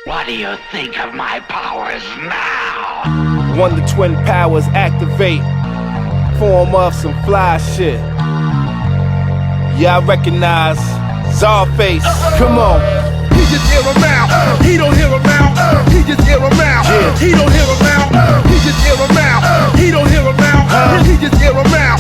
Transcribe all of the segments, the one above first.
What do you think of my powers now? One to twin powers activate. Form of some fly shit. Yeah, I recognize Czarface. Come on. He just hear him out. He don't hear him out. He just hear him out. Yeah. He don't hear him out. He just hear him out. He don't hear him out. He just hear him out.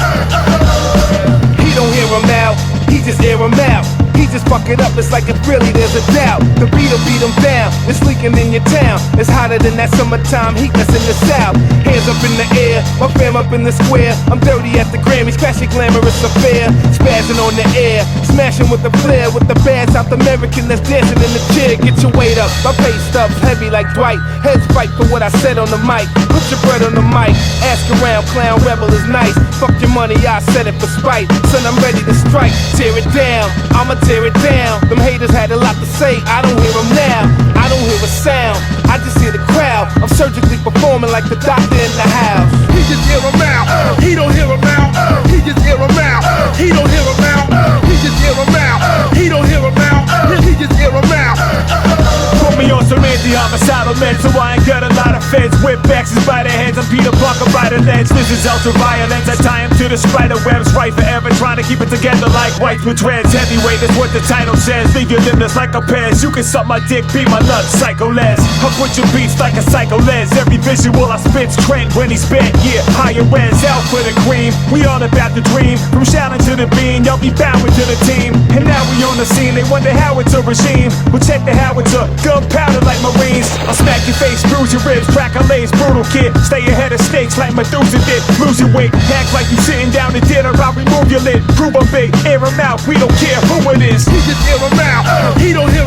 He don't hear him out. He just air him out. He just fuck it up, it's like if really there's a doubt. The beat'll beat him down, it's leaking in your town. It's hotter than that summertime heat that's in the south. Hands up in the air, my fam up in the square. I'm dirty at the Grammys, crashing glamorous affair. Spazzing on the air, smashing with the flair. With the bad South American that's dancing in the chair. Get your weight up, my pay stubs heavy like Dwight. Heads fight for what I said on the mic. Put your bread on the mic, ask around, clown rebel is nice. Fuck your money, I said it for spite. Son, I'm ready to strike, tear it down, I'ma tear it down. Them haters had a lot to say, I don't hear them now. I don't hear a sound, I just hear the crowd. I'm surgically performing like the doctor in the house. He just hear him out. He don't hear him out. He just hear him out. He don't hear him out. He just hear him out. He don't hear him out. He just hear him out. Put me on some anti-homicidal meds, so I ain't got a lot of feds. Whip-axes by the heads, I'm Peter Parker by the lens. This is ultra-violence, I tie him to the spider webs. Right forever, trying to keep it together like whites with dreads. Heavyweight is what the title says. Leave your limbless like a Pez. You can suck my dick, be my nuts, psycho-les. I put your beats like a psycho-les. Every visual I spit's Trent when he's bent. Yeah, higher res, out for the cream. We all about the dream. From shouting to the beam, y'all be bowing to the team. And now we on the scene, they wonder how it's a regime. Well, check the howitzer, gunpowder like Marines. I'll smack your face, bruise your ribs, crack a lace, brutal kid. Stay ahead of stakes like Methuselah did. Lose your weight, act like you sitting down to dinner. I'll remove your lid, prove I'm big, air him out. We don't care who it is. He just hear him out. He don't hear